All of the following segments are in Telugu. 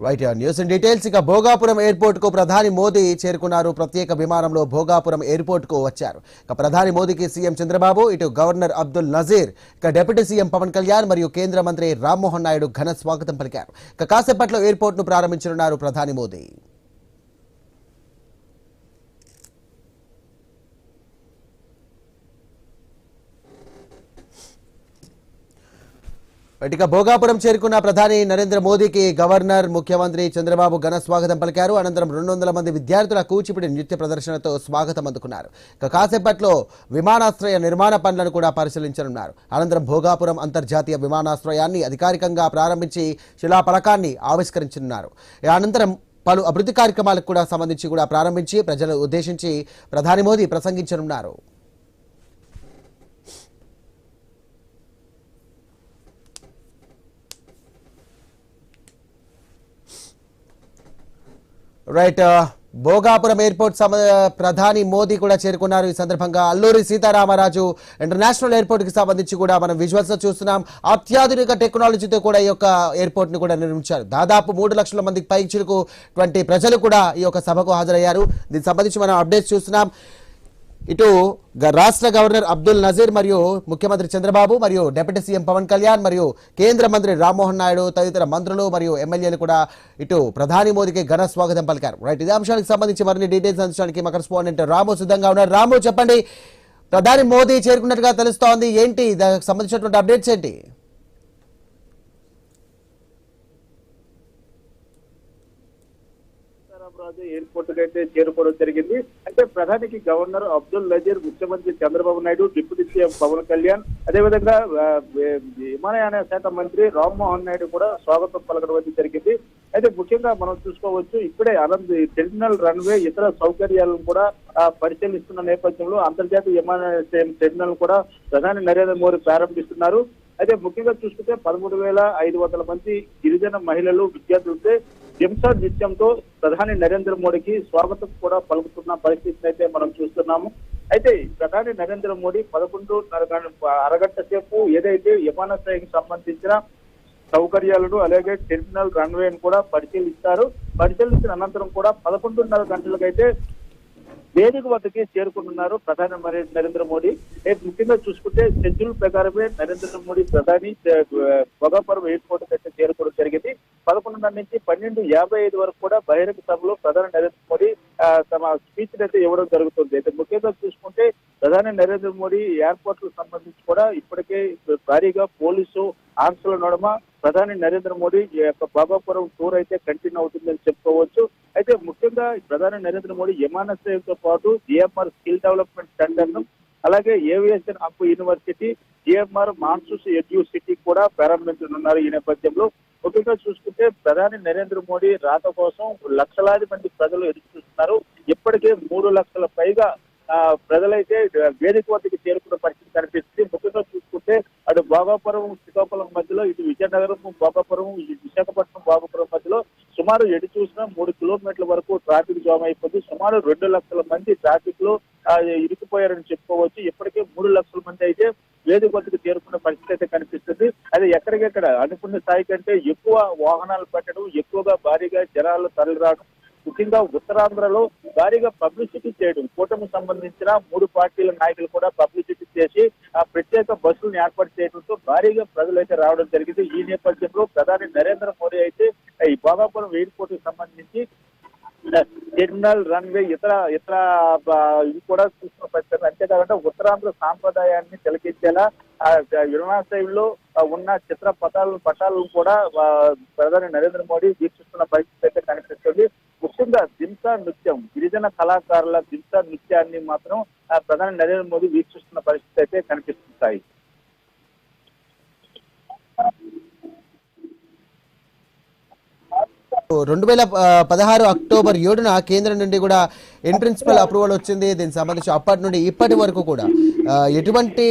Right news in details. ఇక భోగాపురం ఎయిర్పోర్ట్ కు ప్రధాని మోదీ చేరుకున్నారు. ప్రత్యేక విమానంలో భోగాపురం ఎయిర్పోర్ట్ కు వచ్చారు. ఇక ప్రధాని మోదీకి సీఎం చంద్రబాబు, ఇటు గవర్నర్ అబ్దుల్ నజీర్, ఇక డిప్యూటీ సీఎం పవన్ కళ్యాణ్ మరియు కేంద్ర మంత్రి రామ్మోహన్ నాయుడు ఘన స్వాగతం పలికారు. ఇక కాసేపట్లో ఎయిర్పోర్ట్ ను ప్రారంభించనున్నారు ప్రధాని మోదీ. ఇక భోగాపురం చేరుకున్న ప్రధాని నరేంద్ర మోదీకి గవర్నర్, ముఖ్యమంత్రి చంద్రబాబు ఘన స్వాగతం పలికారు. అనంతరం 200 మంది విద్యార్థుల కూచిపూడి నృత్య ప్రదర్శనతో స్వాగతం అందుకున్నారు. ఇక కాసేపట్లో విమానాశ్రయ నిర్మాణ పనులను కూడా పరిశీలించనున్నారు. అనంతరం భోగాపురం అంతర్జాతీయ విమానాశ్రయాన్ని అధికారికంగా ప్రారంభించి శిలాఫలకాన్ని ఆవిష్కరించనున్నారు. అనంతరం పలు అభివృద్ధి కార్యక్రమాలకు కూడా సంబంధించి కూడా ప్రారంభించి ప్రజలను ఉద్దేశించి ప్రధాని మోదీ ప్రసంగించనున్నారు. రైట్ భోగాపురం ఎయిర్పోర్ట్ ప్రధాని మోదీ కూడా చేరుకున్నారు. ఈ సందర్భంగా అల్లూరి సీతారామరాజు ఇంటర్నేషనల్ ఎయిర్పోర్ట్ కి సంబంధించి కూడా మనం విజువల్స్ లో చూస్తున్నాం. అత్యాధునిక టెక్నాలజీతో కూడా ఈ యొక్క ఎయిర్పోర్ట్ ని కూడా నిర్మించారు. దాదాపు 3 లక్షల మందికి పైచిలకు ప్రజలు కూడా ఈ యొక్క సభకు హాజరయ్యారు. దీనికి సంబంధించి మనం అప్డేట్స్ చూస్తున్నాం. ఇటు రాష్ట్ర గవర్నర్ అబ్దుల్ నజీర్ మరియు ముఖ్యమంత్రి చంద్రబాబు మరియు డిప్యూటీ సీఎం పవన్ కళ్యాణ్ మరియు కేంద్ర మంత్రి రామ్మోహన్ నాయుడు తదితర మంత్రులు మరియు ఎమ్మెల్యేలు కూడా ఇటు ప్రధాని మోదీకి ఘన స్వాగతం పలికారు. రైట్, ఇదే అంశానికి సంబంధించి మరిన్ని డీటెయిల్స్ అందించడానికి మా కరెస్పాండెంట్ రాము సిద్ధంగా ఉన్నారు. రాము, చెప్పండి, ప్రధాని మోదీ చేరుకున్నట్టుగా తెలుస్తోంది, ఏంటి దానికి సంబంధించినటువంటి అప్డేట్స్ ఏంటి? ఎయిర్పోర్ట్ కి అయితే చేరుకోవడం జరిగింది. అంటే ప్రధానికి గవర్నర్ అబ్దుల్ నజీర్, ముఖ్యమంత్రి చంద్రబాబు నాయుడు, డిప్యూటీ సీఎం పవన్ కళ్యాణ్, అదేవిధంగా విమానయాన శాఖ మంత్రి రామ్మోహన్ నాయుడు కూడా స్వాగతం పలకడం అయితే జరిగింది. అయితే ముఖ్యంగా మనం చూసుకోవచ్చు, ఇప్పుడే టెర్మినల్ రన్వే ఇతర సౌకర్యాలను కూడా పరిశీలిస్తున్న నేపథ్యంలో అంతర్జాతీయ విమానాశ్రయం టెర్మినల్ కూడా ప్రధాని నరేంద్ర మోదీ ప్రారంభిస్తున్నారు. అయితే ముఖ్యంగా చూసుకుంటే 13,500 మంది గిరిజన మహిళలు, విద్యార్థులతో జింసా నృత్యంతో ప్రధాని నరేంద్ర మోడీకి స్వాగతం కూడా పలుకుతున్న పరిస్థితిని అయితే మనం చూస్తున్నాము. అయితే ప్రధాని నరేంద్ర మోడీ 11 అరగంట సేపు ఏదైతే విమానాశ్రయానికి సంబంధించిన సౌకర్యాలను అలాగే టెర్మినల్ రన్వేను కూడా పరిశీలిస్తారు. పరిశీలించిన అనంతరం కూడా 11:30 గంటలకైతే వేదిక వద్దకి చేరుకుంటున్నారు ప్రధాని నరేంద్ర మోడీ. ముఖ్యంగా చూసుకుంటే షెడ్యూల్ ప్రకారమే నరేంద్ర మోడీ ప్రధాని భోగాపురం ఎయిర్పోర్ట్ అయితే చేరుకోవడం జరిగింది. 11:30 నుంచి 12:55 వరకు కూడా బహిరంగ సభలో ప్రధాని నరేంద్ర మోడీ తమ స్పీచ్ అయితే ఇవ్వడం జరుగుతుంది. అయితే ముఖ్యంగా చూసుకుంటే ప్రధాని నరేంద్ర మోడీ ఎయిర్పోర్ట్ కు సంబంధించి కూడా ఇప్పటికే భారీగా పోలీసు ఆంక్షల నడుమ ప్రధాని నరేంద్ర మోడీ యొక్క భోగాపురం టూర్ అయితే కంటిన్యూ అవుతుందని చెప్పుకోవచ్చు. అయితే ముఖ్యంగా ప్రధాని నరేంద్ర మోడీ విమానాశ్రయంతో పాటు జిఎంఆర్ స్కిల్ డెవలప్మెంట్ సెంటర్ ను అలాగే aviation hub university, GMR MANSAS Educity కూడా ప్రారంభించనున్నారు. ఈ నేపథ్యంలో ముఖ్యంగా చూసుకుంటే ప్రధాని నరేంద్ర మోడీ రాక కోసం లక్షలాది మంది ప్రజలు ఎదురు చూస్తున్నారు. ఇప్పటికే 3 లక్షల పైగా ప్రజలైతే వేదిక వద్దకు చేరుకున్న పరిస్థితి కనిపిస్తుంది. ముఖ్యంగా చూసుకుంటే అటు భోగాపురం, శ్రీకాకుళం మధ్యలో, ఇటు విజయనగరం భోగాపురం, విశాఖపట్నం భోగాపురం మధ్యలో సుమారు ఎటు చూసినా 3 కిలోమీటర్ల వరకు ట్రాఫిక్ జామ్ అయిపోయింది. సుమారు 2 లక్షల మంది ట్రాఫిక్ లో ఇరుక్కుపోయారని చెప్పుకోవచ్చు. ఇప్పటికే 3 లక్షల మంది అయితే వేదిక వద్దకు చేరుకున్న పరిస్థితి అయితే కనిపిస్తుంది. అది ఎక్కడికెక్కడ అనుకున్న స్థాయి కంటే ఎక్కువ వాహనాలు పెట్టడం, ఎక్కువగా భారీగా జనాలు తరలిరావడం, ముఖ్యంగా ఉత్తరాంధ్రలో భారీగా పబ్లిసిటీ చేయడం, కూటమికి సంబంధించిన 3 పార్టీల నాయకులు కూడా పబ్లిసిటీ చేసి ప్రత్యేక బస్సులను ఏర్పాటు చేయడంతో భారీగా ప్రజలైతే రావడం జరిగింది. ఈ నేపథ్యంలో ప్రధాని నరేంద్ర మోడీ అయితే ఈ భోగాపురం ఎయిర్పోర్ట్ కి సంబంధించి టెర్మినల్ రన్వే ఇతర ఇవి కూడా చూస్తున్న పరిస్థితి. అంతేకాకుండా ఉత్తరాంధ్ర సాంప్రదాయాన్ని తిలకించేలా విమానాశ్రయంలో ఉన్న చిత్ర పటాలను కూడా ప్రధాని నరేంద్ర మోడీ వీక్షిస్తున్న పరిస్థితి అయితే కనిపిస్తుంది. ముఖ్యంగా దింసా నృత్యం, గిరిజన కళాకారుల దింసా నృత్యాన్ని మాత్రం ప్రధాని నరేంద్ర మోదీ వీక్షిస్తున్న పరిస్థితి అయితే కనిపిస్తున్నాయి. 2016 అక్టోబర్ 7న కేంద్రం నుండి కూడా ఇన్ ప్రిన్సిపల్ అప్రూవల్ వచ్చింది. దీనికి సంబంధించి అప్పటి నుండి ఇప్పటి వరకు కూడా ఎటువంటి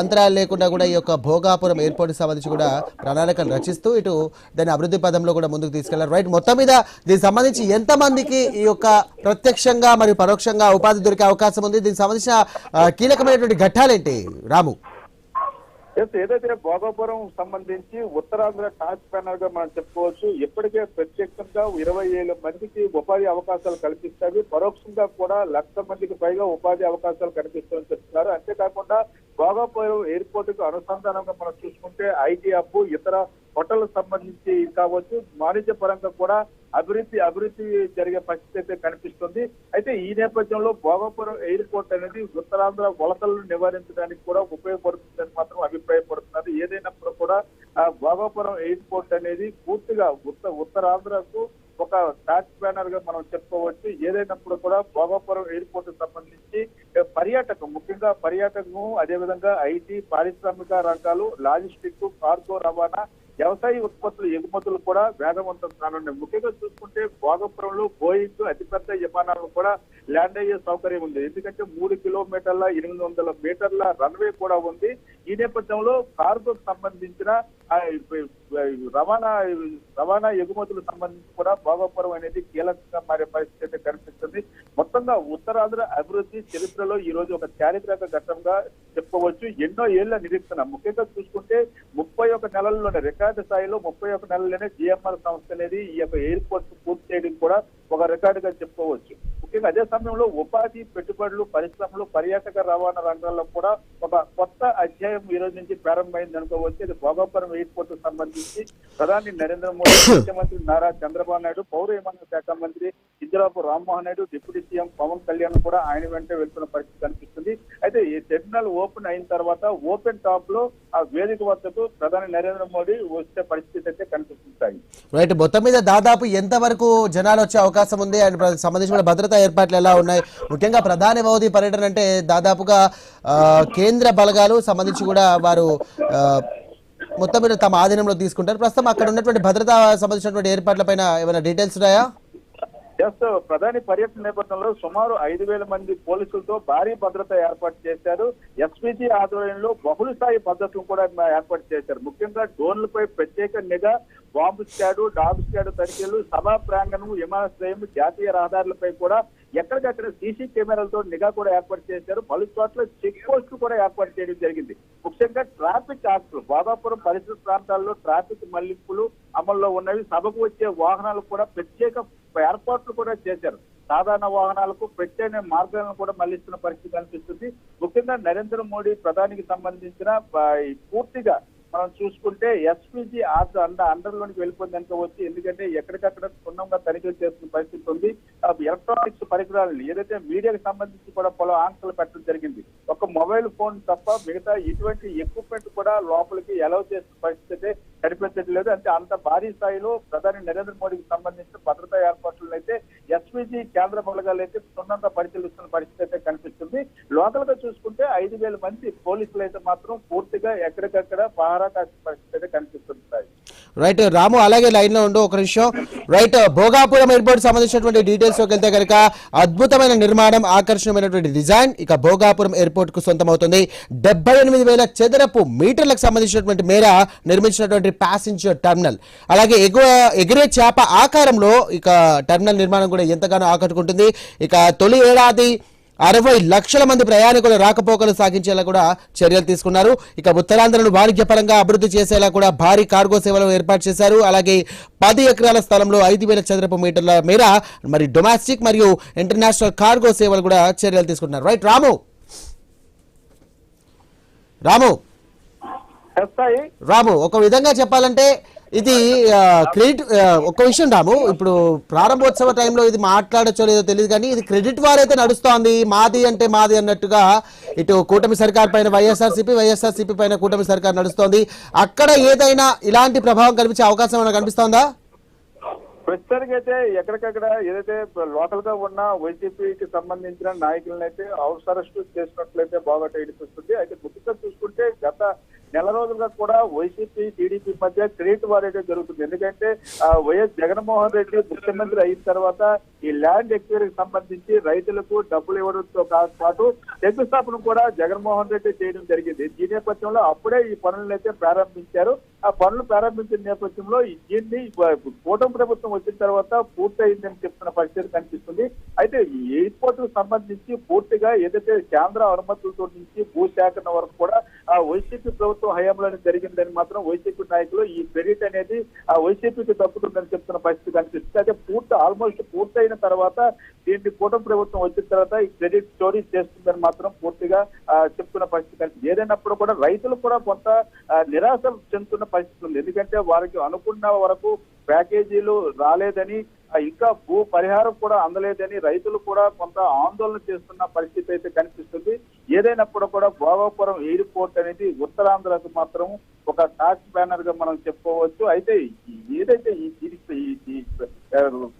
అంతరాలు లేకుండా కూడా ఈ యొక్క భోగాపురం ఎయిర్పోర్ట్ కి సంబంధించి కూడా ప్రణాళికలు రచిస్తూ ఇటు దాని అభివృద్ధి పదంలో కూడా ముందుకు తీసుకెళ్లారు. రైట్, మొత్తం మీద దీనికి సంబంధించి ఎంతమందికి ఈ యొక్క ప్రత్యక్షంగా మరియు పరోక్షంగా ఉపాధి దొరికే అవకాశం ఉంది? దీనికి సంబంధించిన కీలకమైనటువంటి ఘట్టాలేంటి రాము? ఏదైతే భోగాపురం సంబంధించి ఉత్తరాంధ్ర టాస్క్ ప్యానల్ గా మనం చెప్పుకోవచ్చు. ఇప్పటికే ప్రత్యక్షంగా 27 మందికి ఉపాధి అవకాశాలు కల్పిస్తాయి, పరోక్షంగా కూడా 1,00,000 మందికి పైగా ఉపాధి అవకాశాలు కల్పిస్తామని చెప్తున్నారు. అంతేకాకుండా భోగాపురం ఎయిర్పోర్ట్ కు అనుసంధానంగా మనం చూసుకుంటే ఐటీ హబ్, ఇతర హోటల్ సంబంధించి కావచ్చు, వాణిజ్య పరంగా కూడా అభివృద్ధి జరిగే పరిస్థితి అయితే కనిపిస్తుంది. అయితే ఈ నేపథ్యంలో భోగాపురం ఎయిర్పోర్ట్ అనేది ఉత్తరాంధ్ర వలసలను నివారించడానికి కూడా ఉపయోగపడుతుందని మాత్రం అభిప్రాయపడుతున్నారు. ఏదైనప్పుడు కూడా భోగాపురం ఎయిర్పోర్ట్ అనేది పూర్తిగా ఉత్తరాంధ్రకు ఒక టాచ్ బ్యానర్ గా మనం చెప్పుకోవచ్చు. ఏదైనప్పుడు కూడా భోగాపురం ఎయిర్పోర్ట్ సంబంధించి పర్యాటకం, ముఖ్యంగా పర్యాటకము, అదేవిధంగా ఐటీ, పారిశ్రామిక రంగాలు, లాజిస్టిక్, కార్గో రవాణా, వ్యవసాయ ఉత్పత్తులు, ఎగుమతులు కూడా వేగవంతం కానున్నాయి. ముఖ్యంగా చూసుకుంటే భోగాపురంలో బోయింగ్ అతిపెద్ద విమానాలు కూడా ల్యాండ్ అయ్యే సౌకర్యం ఉంది. ఎందుకంటే 3 కిలోమీటర్ల 800 మీటర్ల రన్వే కూడా ఉంది. ఈ నేపథ్యంలో కార్గోకు సంబంధించిన రవాణా ఎగుమతులకు సంబంధించి కూడా భోగాపురం అనేది కీలకంగా మారే పరిస్థితి కనిపిస్తుంది. మొత్తంగా ఉత్తరాంధ్ర అభివృద్ధి చరిత్రలో ఈ రోజు ఒక చారిత్రక ఘట్టంగా చెప్పుకోవచ్చు. ఎన్నో ఏళ్ల నిరీక్షణ, ముఖ్యంగా చూసుకుంటే 31 నెలల్లోనే, రికార్డు స్థాయిలో 31 నెలల్లోనే జిఎంఆర్ సంస్థ అనేది ఈ యొక్క ఎయిర్పోర్ట్ పూర్తి చేయడం కూడా ఒక రికార్డుగా చెప్పుకోవచ్చు. ముఖ్యంగా అదే సమయంలో ఉపాధి, పెట్టుబడులు, పరిశ్రమలు, పర్యాటక రవాణా రంగాల్లో కూడా ఒక కొత్త అధ్యాయం ఈ రోజు నుంచి ప్రారంభమైంది అనుకోవచ్చు. ఇది భోగాపురం ఎయిర్పోర్ట్ కు సంబంధించి ప్రధాని నరేంద్ర మోడీ, ముఖ్యమంత్రి నారా చంద్రబాబు నాయుడు, పౌర విమానయాన శాఖ మంత్రి కింజరాపు రామ్మోహన్ నాయుడు, డిప్యూటీ సీఎం పవన్ కళ్యాణ్ కూడా ఆయన వెంటే వెళ్తున్న పరిస్థితి కనిపిస్తుంది. అయితే ఈ టెర్మినల్ ఓపెన్ అయిన తర్వాత ఓపెన్ టాప్ లో ఆ వేదిక వద్దకు ప్రధాని నరేంద్ర మోడీ వచ్చే పరిస్థితి అయితే కనిపిస్తుంటాయి. రైట్, మొత్తం మీద దాదాపు ఎంత వరకు జనాలు వచ్చే అవకాశం ఉంది అండ్ సంబంధించిన భద్రతా ఏర్పాట్లు ఎలా ఉన్నాయి? ముఖ్యంగా ప్రధాని మోదీ పర్యటన అంటే దాదాపుగా కేంద్ర బలగాలు సంబంధించి కూడా వారు మొత్తం మీద తమ ఆధీనంలో తీసుకుంటారు. ప్రస్తుతం అక్కడ ఉన్నటువంటి భద్రతా సంబంధించినటువంటి ఏర్పాట్లపైన ఏమైనా డీటెయిల్స్ ఉన్నాయా? ప్రధాని పర్యటన నేపథ్యంలో సుమారు 5,000 మంది పోలీసులతో భారీ భద్రత ఏర్పాటు చేశారు. ఎస్పీజీ ఆధ్వర్యంలో బహుళ స్థాయి భద్రతను కూడా ఏర్పాటు చేశారు. ముఖ్యంగా డ్రోన్లపై ప్రత్యేక నిఘా, బాంబు స్క్వాడ్, డాగ్ స్క్వాడ్ తనిఖీలు, సభా ప్రాంగణం, విమానాశ్రయం, జాతీయ రహదారులపై కూడా ఎక్కడికక్కడ సీసీ కెమెరాలతో నిఘా కూడా ఏర్పాటు చేశారు. పలు చోట్ల చెక్ పోస్టులు కూడా ఏర్పాటు చేయడం జరిగింది. ముఖ్యంగా ట్రాఫిక్ ఆస్తులు, భోగాపురం పరిసర ప్రాంతాల్లో ట్రాఫిక్ మళ్లింపులు అమల్లో ఉన్నవి. సభకు వచ్చే వాహనాలు కూడా ప్రత్యేక ఏర్పాట్లు కూడా చేశారు. సాధారణ వాహనాలకు ప్రత్యేక మార్గాలను కూడా మళ్లిస్తున్న పరిస్థితి కనిపిస్తుంది. ముఖ్యంగా నరేంద్ర మోడీ ప్రధానికి సంబంధించిన పూర్తిగా మనం చూసుకుంటే ఎస్పీజీ అండర్లోనికి వెళ్ళిపోయింది అనుకోవచ్చు. ఎందుకంటే ఎక్కడికక్కడ క్షుణ్ణంగా తనిఖీలు చేస్తున్న పరిస్థితి ఉంది. ఎలక్ట్రానిక్స్ పరికరాలు, ఏదైతే మీడియాకి సంబంధించి కూడా పలు ఆంక్షలు పెట్టడం జరిగింది. ఒక మొబైల్ ఫోన్ తప్ప మిగతా ఇటువంటి ఎక్విప్మెంట్ కూడా లోపలికి అలౌ చేసిన పరిస్థితి కనిపించట్లేదు. అంటే అంత భారీ స్థాయిలో ప్రధాని నరేంద్ర మోడీకి సంబంధించిన భద్రతా ఏర్పాట్లను అయితే ఎస్పీజీ కేంద్ర బలగాలు అయితే క్షుణ్ణంగా పరిశీలిస్తున్న పరిస్థితి అయితే కనిపిస్తుంది. లోకల్ గా చూసుకుంటే 5,000 మంది పోలీసులు అయితే మాత్రం పూర్తిగా ఎక్కడికక్కడ పహారా కాసిన పరిస్థితి అయితే కనిపిస్తుంది. రైట్ రాము, అలాగే లైన్ లో ఉండు ఒక నిమిషం. రైట్, భోగాపురం ఎయిర్పోర్ట్ సంబంధించినటువంటి డీటెయిల్స్ లోకి వెళ్తే కనుక అద్భుతమైన నిర్మాణం, ఆకర్షణీయమైనటువంటి డిజైన్ ఇక భోగాపురం ఎయిర్పోర్ట్ కు సొంతమవుతుంది. 78,000 చదరపు మీటర్లకు సంబంధించినటువంటి మేర నిర్మించినటువంటి ప్యాసింజర్ టెర్మినల్, అలాగే ఎగిరే చేప ఆకారంలో ఇక టెర్మినల్ నిర్మాణం కూడా ఎంతగానో ఆకట్టుకుంటుంది. ఇక తొలి ఏడాది 60 లక్షల మంది ప్రయాణికులు రాకపోకలు సాగించేలా కూడా చర్యలు తీసుకున్నారు. ఇక ఉత్తరాంధ్రను వాణిజ్యపరంగా అభివృద్ధి చేసేలా కూడా భారీ కార్గో సేవలు ఏర్పాటు చేశారు. అలాగే 10 ఎకరాల స్థలంలో 5,000 చదరపు మీటర్ల మేర మరి డొమెస్టిక్ మరియు ఇంటర్నేషనల్ కార్గో సేవలు కూడా చర్యలు తీసుకుంటున్నారు. రైట్ రాము, ఒక విధంగా చెప్పాలంటే ఇది క్రెడిట్, ఒక విషయం రాము, ఇప్పుడు ప్రారంభోత్సవ టైంలో ఇది మాట్లాడచ్చో లేదో తెలియదు కానీ ఇది క్రెడిట్ వారైతే నడుస్తోంది. మాది అంటే మాది అన్నట్టుగా ఇటు కూటమి సర్కార్ పైన వైఎస్ఆర్సీపీ పైన కూటమి సర్కార్ నడుస్తోంది. అక్కడ ఏదైనా ఇలాంటి ప్రభావం కనిపించే అవకాశం ఏమైనా కనిపిస్తోందా? ప్రస్తుతానికి అయితే ఎక్కడికక్కడ ఏదైతే లోకల్ గా ఉన్న వైసీపీకి సంబంధించిన నాయకులను అయితే హౌస్ అరెస్ట్ చేసినట్లయితే బాగా అనిపిస్తుంది. అయితే ముఖ్యంగా చూసుకుంటే గత నెల రోజులుగా కూడా వైసీపీ, టీడీపీ మధ్య క్రెడిట్ వార్ అయితే జరుగుతుంది. ఎందుకంటే వైఎస్ జగన్మోహన్ రెడ్డి ముఖ్యమంత్రి అయిన తర్వాత ఈ ల్యాండ్ ఎక్వైరీకి సంబంధించి రైతులకు డబ్బులు ఇవ్వడంతో పాటు శంకుస్థాపన కూడా జగన్మోహన్ రెడ్డి చేయడం జరిగింది. ఈ నేపథ్యంలో అప్పుడే ఈ పనులను అయితే ప్రారంభించారు. ఆ పనులు ప్రారంభించిన నేపథ్యంలో దీన్ని కూటమి ప్రభుత్వం వచ్చిన తర్వాత పూర్తయిందని చెప్తున్న పరిస్థితి కనిపిస్తుంది. అయితే ఈ ఎయిర్పోర్ట్ కు సంబంధించి పూర్తిగా ఏదైతే కేంద్ర అనుమతులతో నుంచి భూసేకరణ వరకు కూడా ఆ వైసీపీ ప్రభుత్వం హయాంలోనే జరిగిందని మాత్రం వైసీపీ నాయకులు ఈ క్రెడిట్ అనేది ఆ వైసీపీకి దక్కుతుందని చెప్తున్న పరిస్థితి కనిపిస్తుంది. అయితే ఆల్మోస్ట్ పూర్తయిన తర్వాత దీన్ని కూటమి ప్రభుత్వం వచ్చిన తర్వాత ఈ క్రెడిట్ స్టోరీ చేస్తుందని మాత్రం పూర్తిగా చెప్తున్న పరిస్థితి కనిపిస్తుంది. ఏదైనప్పుడు కూడా రైతులు కూడా కొంత నిరాశ చెందుతున్న పరిస్థితి ఉంది. ఎందుకంటే వారికి అనుకున్న వరకు ప్యాకేజీలు రాలేదని ఇంకా భూ పరిహారం కూడా అందలేదని రైతులు కూడా కొంత ఆందోళన చేస్తున్న పరిస్థితి అయితే కనిపిస్తుంది. ఏదైనప్పుడు కూడా భోగాపురం ఎయిర్పోర్ట్ అనేది ఉత్తరాంధ్రకు మాత్రం ఒక టాచ్ బ్యానర్ గా మనం చెప్పుకోవచ్చు. అయితే ఏదైతే ఈ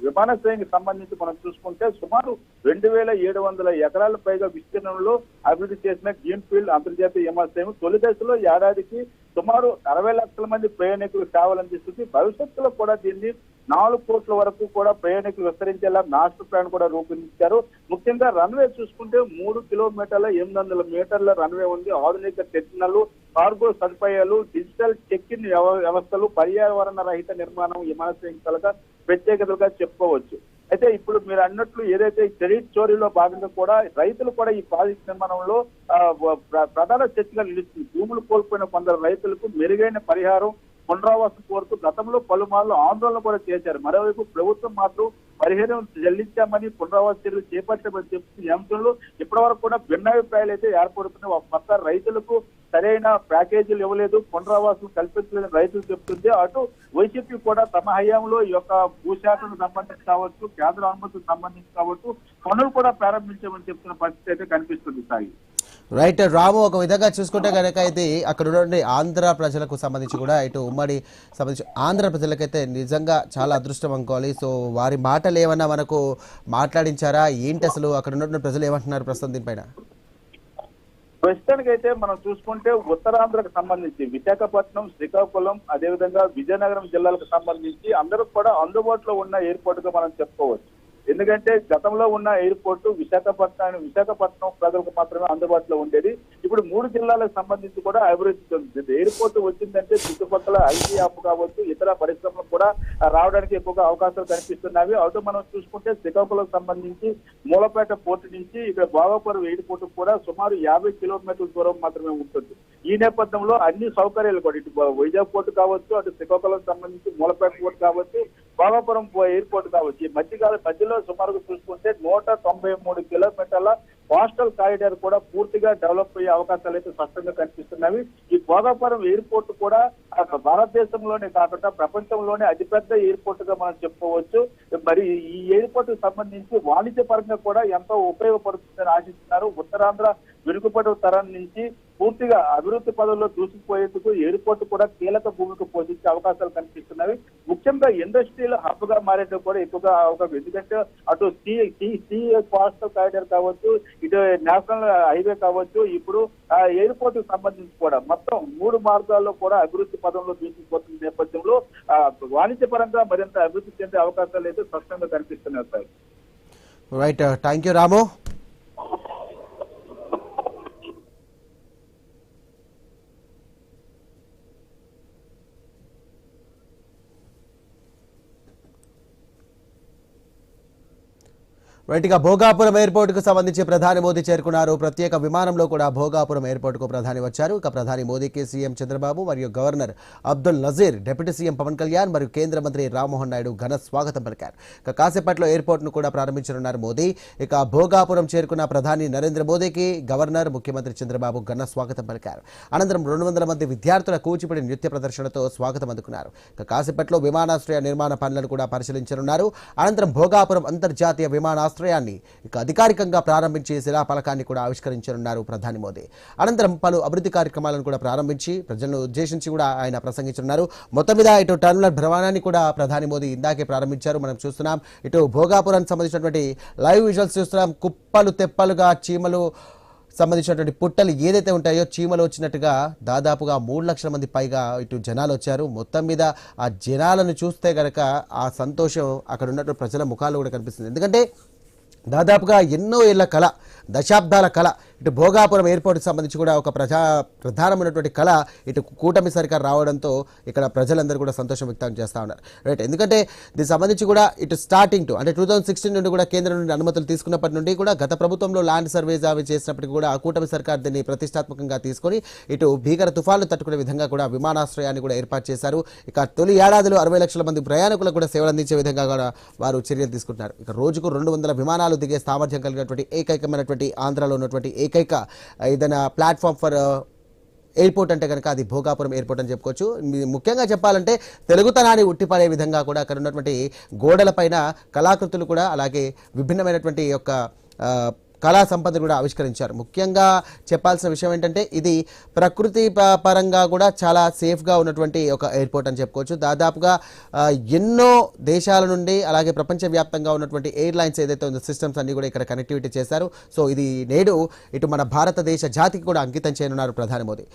విమానాశ్రయానికి సంబంధించి మనం చూసుకుంటే సుమారు 2700 ఎకరాల పైగా విస్తీర్ణంలో అభివృద్ధి చేసిన గ్రీన్ ఫీల్డ్ అంతర్జాతీయ విమానాశ్రయం తొలి దశలో ఏడాదికి సుమారు 60 లక్షల మంది ప్రయాణికులు సేవలు అందిస్తుంది. భవిష్యత్తులో కూడా దీన్ని 4 కోట్ల వరకు కూడా ప్రయాణికులు విస్తరించేలా మాస్టర్ ప్లాన్ కూడా రూపొందించారు. ముఖ్యంగా రన్వే చూసుకుంటే 3 కిలోమీటర్ల 800 మీటర్ల రన్వే ఉంది. ఆధునిక టెర్మినల్, కార్గో సదుపాయాలు, డిజిటల్ చెక్ ఇన్ వ్యవస్థలు, పర్యావరణ రహిత నిర్మాణం విమానాశ్రయం కలగా ప్రత్యేకతలుగా చెప్పుకోవచ్చు. అయితే ఇప్పుడు మీరు అన్నట్లు ఏదైతే క్రెడిట్ స్టోరీలో భాగంగా కూడా రైతులు కూడా ఈ ప్రాజెక్ట్ నిర్మాణంలో ప్రధాన చర్చగా నిలుస్తుంది. భూములు కోల్పోయిన కొందరు రైతులకు మెరుగైన పరిహారం, పునరావాసం కోరుతూ గతంలో పలుమార్లు ఆందోళన కూడా చేశారు. మరోవైపు ప్రభుత్వం మాత్రం పరిహారం చెల్లించామని, పునరావాస చర్యలు చేపట్టామని చెప్తున్న అంశంలో ఇప్పటి వరకు కూడా భిన్నాభిప్రాయాలు అయితే ఏర్పడుతున్నాయి. కొత్త రైతులకు సరైన ప్యాకేజీలు ఇవ్వలేదు, పునరావాసం కల్పించలేదని రైతులు చెప్తుంటే అటు వైసీపీ కూడా తమ హయాంలో ఈ యొక్క భూశాఖకు సంబంధించి కావచ్చు, కేంద్ర అనుమతులకు సంబంధించి కావచ్చు పనులు కూడా ప్రారంభించామని చెప్తున్న పరిస్థితి అయితే కనిపిస్తుంది. సాయి రైట్ రాము, ఒక విధంగా చూసుకుంటే కనుక ఇది అక్కడ ఉన్న ఆంధ్ర ప్రజలకు సంబంధించి కూడా ఇటు ఉమ్మడి సంబంధించి ఆంధ్ర ప్రజలకైతే నిజంగా చాలా అదృష్టం అనుకోవాలి. సో వారి మాటలు ఏమన్నా మనకు మాట్లాడించారా ఏంటి, అసలు అక్కడ ఉన్న ప్రజలు ఏమంటున్నారు ప్రస్తుతం దీనిపైన? ప్రస్తుతానికైతే మనం చూసుకుంటే ఉత్తరాంధ్రకు సంబంధించి విశాఖపట్నం, శ్రీకాకుళం, అదేవిధంగా విజయనగరం జిల్లాలకు సంబంధించి అందరూ కూడా అందుబాటులో ఉన్న ఎయిర్పోర్ట్ గా మనం చెప్పుకోవచ్చు. ఎందుకంటే గతంలో ఉన్న ఎయిర్పోర్ట్ విశాఖపట్నం ప్రజలకు మాత్రమే అందుబాటులో ఉండేది. ఇప్పుడు 3 జిల్లాలకు సంబంధించి కూడా అభివృద్ధి చెందుతుంది. ఎయిర్పోర్ట్ వచ్చిందంటే చుట్టుపక్కల ఐటీ యాప్ కావచ్చు, ఇతర పరిశ్రమలు కూడా రావడానికి ఎక్కువగా అవకాశాలు కనిపిస్తున్నాయి. అటు మనం చూసుకుంటే శ్రీకాకుళం సంబంధించి మూలపేట పోర్టు నుంచి ఇక్కడ భోగాపురం ఎయిర్పోర్ట్ కూడా సుమారు 50 కిలోమీటర్ల దూరం మాత్రమే ఉంటుంది. ఈ నేపథ్యంలో అన్ని సౌకర్యాలు కూడా ఇటు వైజాగ్ పోర్టు కావచ్చు, అటు శ్రీకాకుళం సంబంధించి మూలపేట పోర్టు కావచ్చు, భోగాపురం ఎయిర్పోర్ట్ కావచ్చు, ఈ మధ్యలో సుమారుగా చూసుకుంటే 193 కిలోమీటర్ల కోస్టల్ కారిడార్ కూడా పూర్తిగా డెవలప్ అయ్యే అవకాశాలు అయితే స్పష్టంగా కనిపిస్తున్నవి. ఈ భోగాపురం ఎయిర్పోర్ట్ కూడా భారతదేశంలోనే కాకుండా ప్రపంచంలోనే అతిపెద్ద ఎయిర్పోర్ట్ గా మనం చెప్పుకోవచ్చు. మరి ఈ ఎయిర్పోర్ట్ కు సంబంధించి వాణిజ్య పరంగా కూడా ఎంతో ఉపయోగపడుతుందని ఆశిస్తున్నారు. ఉత్తరాంధ్ర వెనుకబడి తరం నుంచి పూర్తిగా అభివృద్ధి పదంలో దూసుకుపోయేందుకు ఎయిర్పోర్ట్ కూడా కీలక భూమిక పోషించే అవకాశాలు కనిపిస్తున్నవి. ముఖ్యంగా ఇండస్ట్రియల్ హబ్ గా మారేందుకు కూడా ఎక్కువగా అవకాశం. ఎందుకంటే అటు సి కోస్టల్ కారిడార్ కావచ్చు, ఇటు నేషనల్ హైవే కావచ్చు, ఇప్పుడు ఎయిర్పోర్ట్ కు సంబంధించి కూడా మొత్తం 3 మార్గాల్లో కూడా అభివృద్ధి పదంలో దూసుకుపోతున్న నేపథ్యంలో వాణిజ్య పరంగా మరింత అభివృద్ధి చెందే అవకాశాలు అయితే స్పష్టంగా కనిపిస్తున్నాయి. Right, thank you Ramu. రైట్గా భోగాపురం ఎయిర్పోర్ట్ కు సంబంధించి ప్రధాని మోదీ చేరుకున్నారు. ప్రత్యేక విమానంలో కూడా భోగాపురం ఎయిర్పోర్ట్ కు ప్రధాని వచ్చారు. ఇక ప్రధాని మోదీకి సీఎం చంద్రబాబు మరియు governor Abdul Nazeer, deputy CM Pawan Kalyan మరియు కేంద్ర మంత్రి రామ్మోహన్ నాయుడు ఘన స్వాగతం పలికారు. ఇక కాసేపట్లో ఎయిర్పోర్ట్ ను కూడా ప్రారంభించనున్నారు మోదీ. ఇక భోగాపురం చేరుకున్న ప్రధాని నరేంద్ర మోదీకి గవర్నర్, ముఖ్యమంత్రి చంద్రబాబు ఘన స్వాగతం పలికారు. అనంతరం 200 మంది విద్యార్థుల కూచిపూడి నృత్య ప్రదర్శనతో స్వాగతం అందుకున్నారు. ఇక కాసేపట్లో విమానాశ్రయ నిర్మాణ పనులను కూడా పరిశీలించనున్నారు. అనంతరం భోగాపురం అంతర్జాతీయ విమానాశ్రయాన్ని ఇక అధికారికంగా ప్రారంభించి శిలాఫలకాన్ని కూడా ఆవిష్కరించనున్నారు ప్రధాని మోదీ. అనంతరం పలు అభివృద్ధి కార్యక్రమాలను కూడా ప్రారంభించి ప్రజలను ఉద్దేశించి కూడా ఆయన ప్రసంగించనున్నారు. మొత్తం మీద ఇటు టర్మినల్ భ్రమణాన్ని కూడా ప్రధాని మోదీ ఇందాకే ప్రారంభించారు. మనం చూస్తున్నాం ఇటు భోగాపురానికి సంబంధించినటువంటి లైవ్ విజువల్స్ చూస్తున్నాం. కుప్పలు తెప్పలుగా చీమలు సంబంధించినటువంటి పుట్టలు ఏదైతే ఉంటాయో చీమలు వచ్చినట్టుగా దాదాపుగా 3 లక్షల మంది పైగా ఇటు జనాలు వచ్చారు. మొత్తం మీద ఆ జనాలను చూస్తే కనుక ఆ సంతోషం అక్కడ ఉన్నటువంటి ప్రజల ముఖాలు కూడా కనిపిస్తుంది. ఎందుకంటే దాదాపుగా ఎన్నో ఏళ్ల కళ, దశాబ్దాల కళ, ఇటు భోగాపురం ఎయిర్పోర్ట్కి సంబంధించి కూడా ఒక ప్రధానమైనటువంటి కళ ఇటు కూటమి సర్కార్ రావడంతో ఇక్కడ ప్రజలందరూ కూడా సంతోషం వ్యక్తం చేస్తూ ఉన్నారు. రైట్, ఎందుకంటే దీనికి సంబంధించి కూడా ఇటు స్టార్టింగ్ అంటే 2016 నుండి కూడా కేంద్రం నుండి అనుమతులు తీసుకున్నప్పటి నుండి కూడా గత ప్రభుత్వంలో ల్యాండ్ సర్వేస్ అవి చేసినప్పటికీ కూడా కూటమి సర్కార్ దీన్ని ప్రతిష్టాత్మకంగా తీసుకొని ఇటు భీకర తుఫాన్లు తట్టుకునే విధంగా కూడా విమానాశ్రయాన్ని కూడా ఏర్పాటు చేశారు. ఇక తొలి ఏడాదిలో 60 లక్షల మంది ప్రయాణికులకు కూడా సేవలు అందించే విధంగా కూడా వారు చర్యలు తీసుకుంటున్నారు. ఇక రోజుకు 200 విమానాలు దిగే సామర్థ్యం కలిగినటువంటి ఏకైకమైనటువంటి ఆంధ్రాలో ఉన్నటువంటి ఏకైక ఏదైనా ప్లాట్ఫామ్ ఫర్ ఎయిర్పోర్ట్ అంటే కనుక అది భోగాపురం ఎయిర్పోర్ట్ అని చెప్పుకోవచ్చు. ముఖ్యంగా చెప్పాలంటే తెలుగుతనాన్ని ఉట్టిపడే విధంగా కూడా అక్కడ ఉన్నటువంటి గోడలపైన కళాకృతులు కూడా అలాగే విభిన్నమైనటువంటి యొక్క కళా సంపద కూడా ఆవిష్కరించారు. ముఖ్యంగా చెప్పాల్సిన విషయం ఏంటంటే ఇది ప్రకృతి పరంగా కూడా చాలా సేఫ్గా ఉన్నటువంటి ఒక ఎయిర్పోర్ట్ అని చెప్పుకోవచ్చు. దాదాపుగా ఎన్నో దేశాల నుండి అలాగే ప్రపంచవ్యాప్తంగా ఉన్నటువంటి ఎయిర్లైన్స్ ఏదైతే ఉందో సిస్టమ్స్ అన్ని కూడా ఇక్కడ కనెక్టివిటీ చేశారు. సో ఇది నేడు ఇటు మన భారతదేశ జాతికి కూడా అంకితం చేయనున్నారు ప్రధాని మోదీ.